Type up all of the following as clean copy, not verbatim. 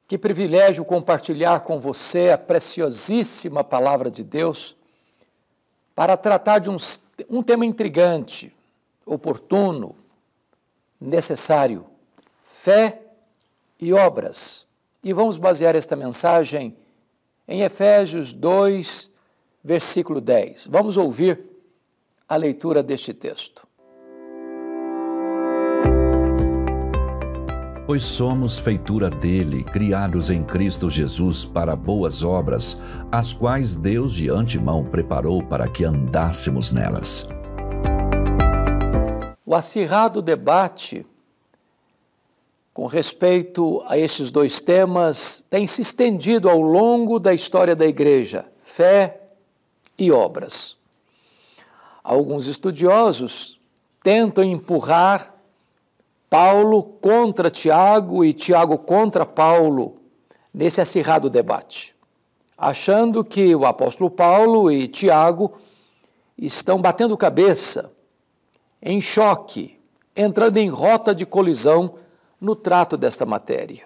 Que privilégio compartilhar com você a preciosíssima palavra de Deus para tratar de um tema intrigante, oportuno, necessário, fé e obras. E vamos basear esta mensagem em Efésios 2, versículo 10. Vamos ouvir a leitura deste texto. Pois somos feitura dele, criados em Cristo Jesus para boas obras, as quais Deus de antemão preparou para que andássemos nelas. O acirrado debate com respeito a estes dois temas tem se estendido ao longo da história da Igreja, fé e obras. Alguns estudiosos tentam empurrar Paulo contra Tiago e Tiago contra Paulo nesse acirrado debate, achando que o apóstolo Paulo e Tiago estão batendo cabeça, em choque, entrando em rota de colisão no trato desta matéria.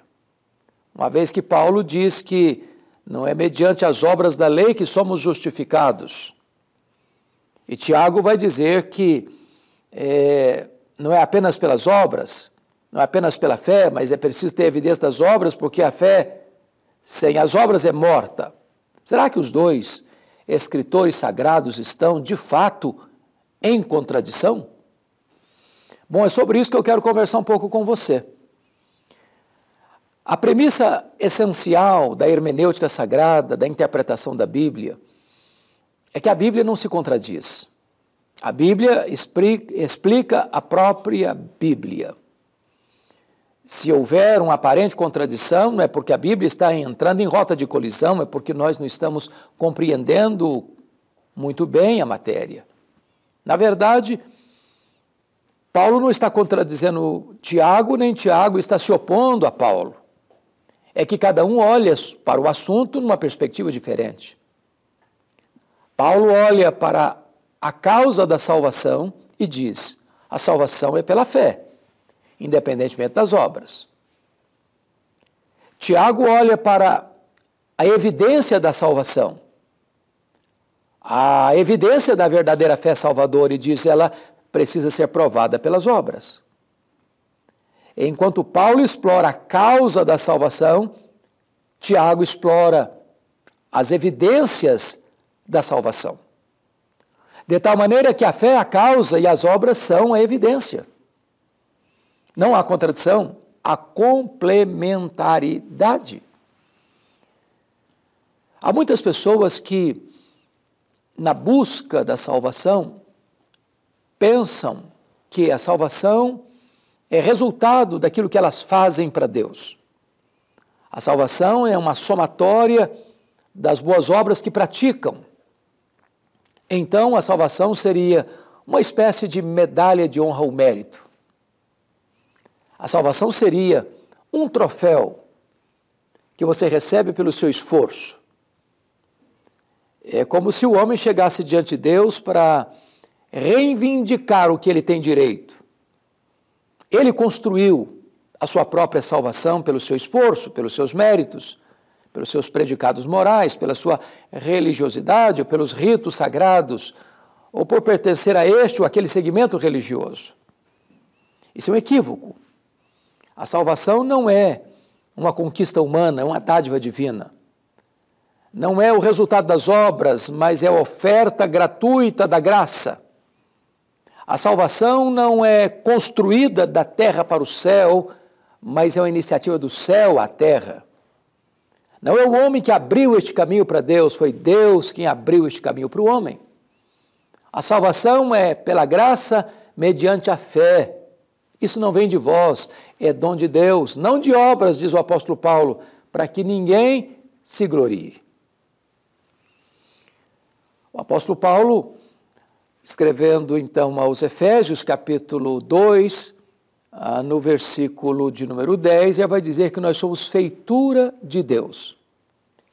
Uma vez que Paulo diz que não é mediante as obras da lei que somos justificados. E Tiago vai dizer que não é apenas pelas obras, não é apenas pela fé, mas é preciso ter evidência das obras, porque a fé sem as obras é morta. Será que os dois escritores sagrados estão, de fato, em contradição? Bom, é sobre isso que eu quero conversar um pouco com você. A premissa essencial da hermenêutica sagrada, da interpretação da Bíblia, é que a Bíblia não se contradiz. A Bíblia explica a própria Bíblia. Se houver uma aparente contradição, não é porque a Bíblia está entrando em rota de colisão, é porque nós não estamos compreendendo muito bem a matéria. Na verdade, Paulo não está contradizendo Tiago, nem Tiago está se opondo a Paulo. É que cada um olha para o assunto numa perspectiva diferente. Paulo olha para a causa da salvação e diz: a salvação é pela fé, independentemente das obras. Tiago olha para a evidência da salvação, a evidência da verdadeira fé salvadora, e diz: ela precisa ser provada pelas obras. Enquanto Paulo explora a causa da salvação, Tiago explora as evidências da salvação. De tal maneira que a fé é a causa e as obras são a evidência. Não há contradição, há complementaridade. Há muitas pessoas que, na busca da salvação, pensam que a salvação é resultado daquilo que elas fazem para Deus. A salvação é uma somatória das boas obras que praticam. Então, a salvação seria uma espécie de medalha de honra ao mérito. A salvação seria um troféu que você recebe pelo seu esforço. É como se o homem chegasse diante de Deus para reivindicar o que ele tem direito. Ele construiu a sua própria salvação pelo seu esforço, pelos seus méritos, pelos seus predicados morais, pela sua religiosidade, ou pelos ritos sagrados, ou por pertencer a este ou aquele segmento religioso. Isso é um equívoco. A salvação não é uma conquista humana, é uma dádiva divina. Não é o resultado das obras, mas é a oferta gratuita da graça. A salvação não é construída da terra para o céu, mas é uma iniciativa do céu à terra. Não é o homem que abriu este caminho para Deus, foi Deus quem abriu este caminho para o homem. A salvação é pela graça mediante a fé. Isso não vem de vós, é dom de Deus, não de obras, diz o apóstolo Paulo, para que ninguém se glorie. O apóstolo Paulo, escrevendo então aos Efésios, capítulo 2, no versículo de número 10, ele vai dizer que nós somos feitura de Deus,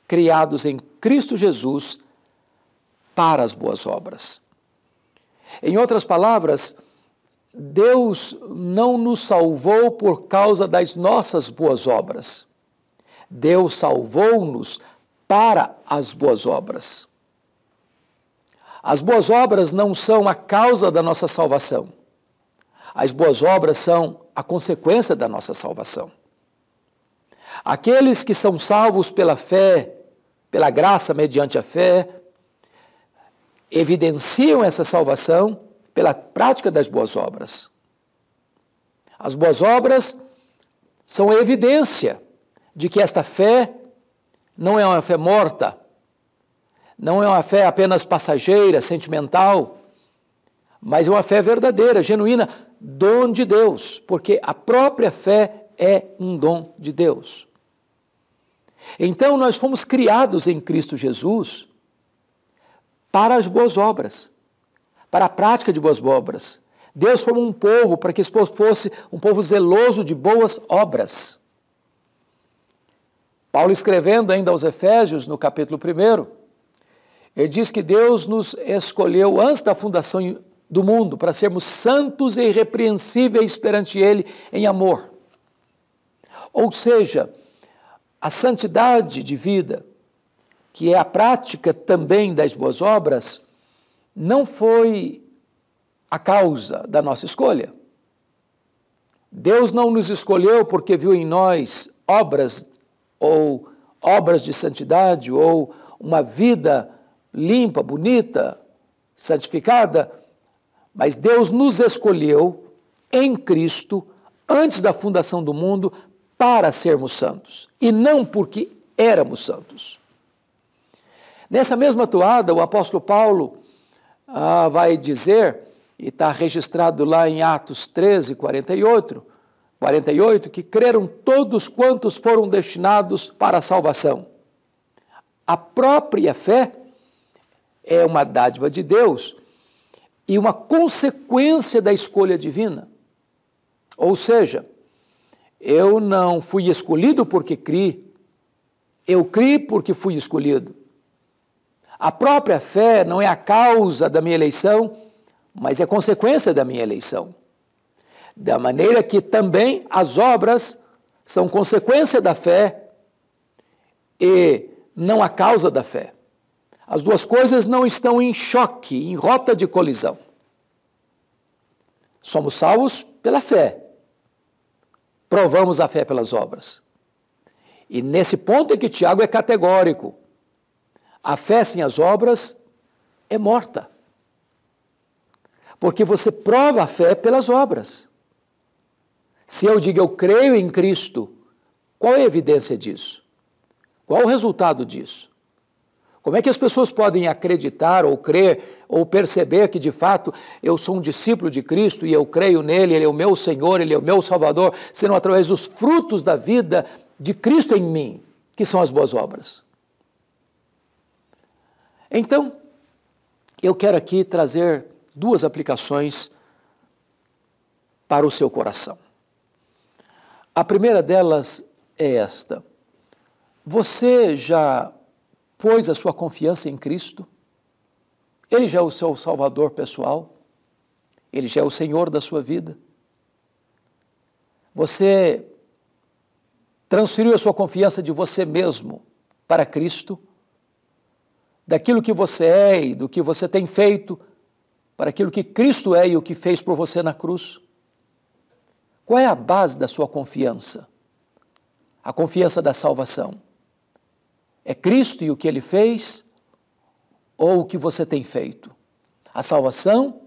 criados em Cristo Jesus para as boas obras. Em outras palavras, Deus não nos salvou por causa das nossas boas obras. Deus salvou-nos para as boas obras. As boas obras não são a causa da nossa salvação. As boas obras são a consequência da nossa salvação. Aqueles que são salvos pela fé, pela graça mediante a fé, evidenciam essa salvação pela prática das boas obras. As boas obras são a evidência de que esta fé não é uma fé morta, não é uma fé apenas passageira, sentimental, mas é uma fé verdadeira, genuína, dom de Deus, porque a própria fé é um dom de Deus. Então nós fomos criados em Cristo Jesus para as boas obras, para a prática de boas obras. Deus formou um povo para que esse povo fosse um povo zeloso de boas obras. Paulo, escrevendo ainda aos Efésios, no capítulo 1, ele diz que Deus nos escolheu antes da fundação do mundo para sermos santos e irrepreensíveis perante Ele em amor. Ou seja, a santidade de vida, que é a prática também das boas obras, não foi a causa da nossa escolha. Deus não nos escolheu porque viu em nós obras ou obras de santidade ou uma vida limpa, bonita, santificada, mas Deus nos escolheu em Cristo antes da fundação do mundo para sermos santos e não porque éramos santos. Nessa mesma toada, o apóstolo Paulo vai dizer, e está registrado lá em Atos 13, 48, que creram todos quantos foram destinados para a salvação. A própria fé é uma dádiva de Deus e uma consequência da escolha divina. Ou seja, eu não fui escolhido porque criei, eu criei porque fui escolhido. A própria fé não é a causa da minha eleição, mas é consequência da minha eleição. Da maneira que também as obras são consequência da fé e não a causa da fé. As duas coisas não estão em choque, em rota de colisão. Somos salvos pela fé. Provamos a fé pelas obras. E nesse ponto é que Tiago é categórico. A fé sem as obras é morta. Porque você prova a fé pelas obras. Se eu digo eu creio em Cristo, qual é a evidência disso? Qual é o resultado disso? Como é que as pessoas podem acreditar ou crer ou perceber que de fato eu sou um discípulo de Cristo e eu creio nele, ele é o meu Senhor, ele é o meu Salvador, sendo através dos frutos da vida de Cristo em mim, que são as boas obras? Então, eu quero aqui trazer duas aplicações para o seu coração. A primeira delas é esta: você já pôs a sua confiança em Cristo? Ele já é o seu Salvador pessoal? Ele já é o Senhor da sua vida? Você transferiu a sua confiança de você mesmo para Cristo? Daquilo que você é e do que você tem feito para aquilo que Cristo é e o que fez por você na cruz? Qual é a base da sua confiança? A confiança da salvação. É Cristo e o que Ele fez ou o que você tem feito? A salvação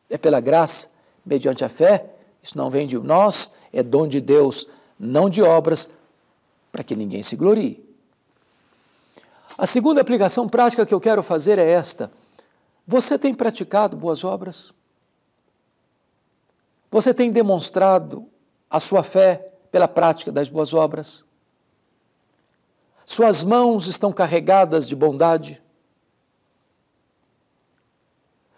é pela graça, mediante a fé. Isso não vem de nós, é dom de Deus, não de obras, para que ninguém se glorie. A segunda aplicação prática que eu quero fazer é esta: você tem praticado boas obras? Você tem demonstrado a sua fé pela prática das boas obras? Suas mãos estão carregadas de bondade?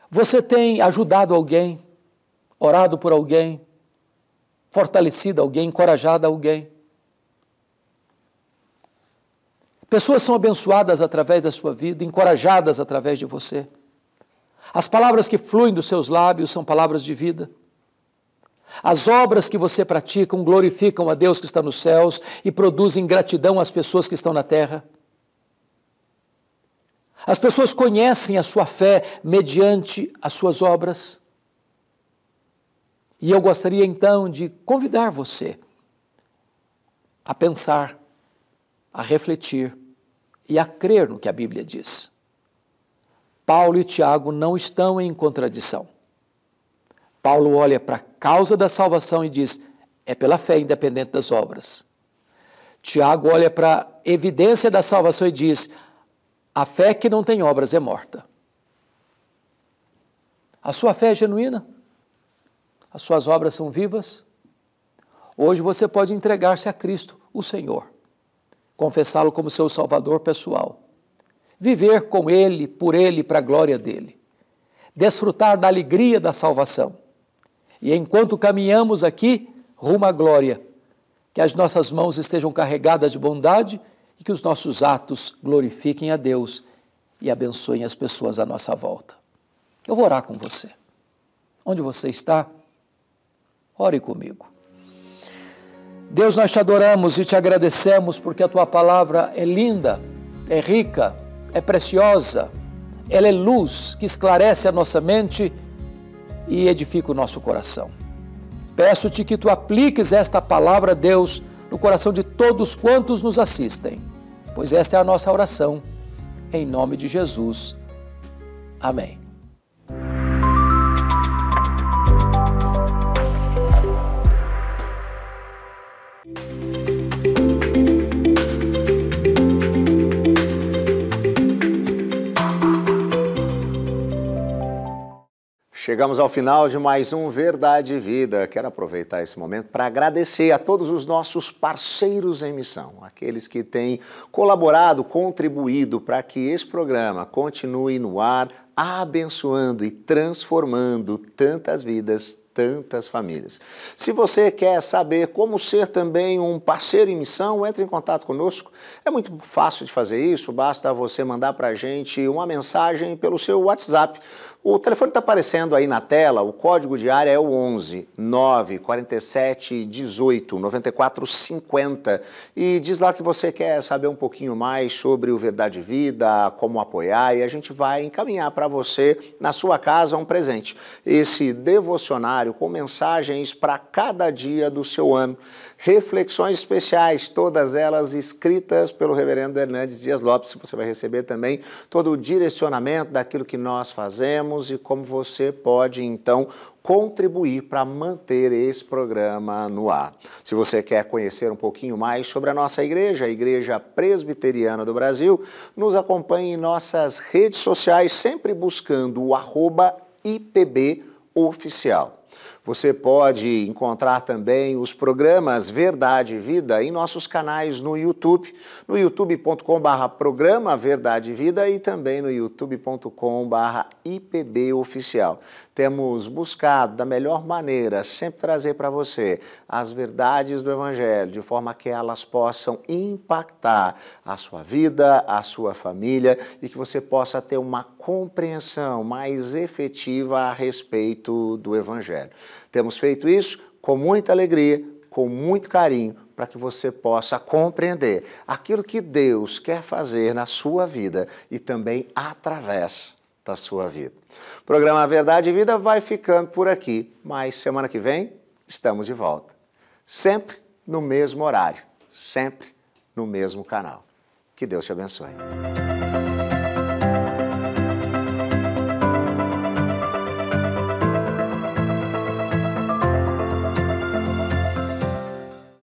Você tem ajudado alguém, orado por alguém, fortalecido alguém, encorajado alguém? Pessoas são abençoadas através da sua vida, encorajadas através de você. As palavras que fluem dos seus lábios são palavras de vida. As obras que você pratica glorificam a Deus que está nos céus e produzem gratidão às pessoas que estão na terra? As pessoas conhecem a sua fé mediante as suas obras? E eu gostaria então de convidar você a pensar, a refletir e a crer no que a Bíblia diz. Paulo e Tiago não estão em contradição. Paulo olha para a causa da salvação e diz, é pela fé independente das obras. Tiago olha para a evidência da salvação e diz, a fé que não tem obras é morta. A sua fé é genuína? As suas obras são vivas? Hoje você pode entregar-se a Cristo, o Senhor, confessá-lo como seu Salvador pessoal, viver com Ele, para a glória dEle, desfrutar da alegria da salvação. E enquanto caminhamos aqui, rumo à glória, que as nossas mãos estejam carregadas de bondade e que os nossos atos glorifiquem a Deus e abençoem as pessoas à nossa volta. Eu vou orar com você. Onde você está? Ore comigo. Deus, nós te adoramos e te agradecemos porque a tua palavra é linda, é rica, é preciosa, ela é luz que esclarece a nossa mente e edifica o nosso coração. Peço-te que tu apliques esta palavra, Deus, no coração de todos quantos nos assistem, pois esta é a nossa oração, em nome de Jesus. Amém. Chegamos ao final de mais um Verdade e Vida. Quero aproveitar esse momento para agradecer a todos os nossos parceiros em missão, aqueles que têm colaborado, contribuído para que esse programa continue no ar, abençoando e transformando tantas vidas, tantas famílias. Se você quer saber como ser também um parceiro em missão, entre em contato conosco. É muito fácil de fazer isso, basta você mandar para a gente uma mensagem pelo seu WhatsApp. O telefone está aparecendo aí na tela, o código de área é o 11 947 18 94 50 e diz lá que você quer saber um pouquinho mais sobre o Verdade e Vida, como apoiar, e a gente vai encaminhar para você na sua casa um presente. Esse devocionário com mensagens para cada dia do seu ano. Reflexões especiais, todas elas escritas pelo reverendo Hernandes Dias Lopes. Você vai receber também todo o direcionamento daquilo que nós fazemos e como você pode, então, contribuir para manter esse programa no ar. Se você quer conhecer um pouquinho mais sobre a nossa igreja, a Igreja Presbiteriana do Brasil, nos acompanhe em nossas redes sociais, sempre buscando o @IPBOficial. Você pode encontrar também os programas Verdade e Vida em nossos canais no YouTube, no youtube.com/programa Verdade e Vida e também no youtube.com/IPBOficial. Temos buscado da melhor maneira sempre trazer para você as verdades do Evangelho, de forma que elas possam impactar a sua vida, a sua família e que você possa ter uma compreensão mais efetiva a respeito do Evangelho. Temos feito isso com muita alegria, com muito carinho, para que você possa compreender aquilo que Deus quer fazer na sua vida e também através da sua vida. O programa Verdade e Vida vai ficando por aqui, mas semana que vem estamos de volta. Sempre no mesmo horário, sempre no mesmo canal. Que Deus te abençoe.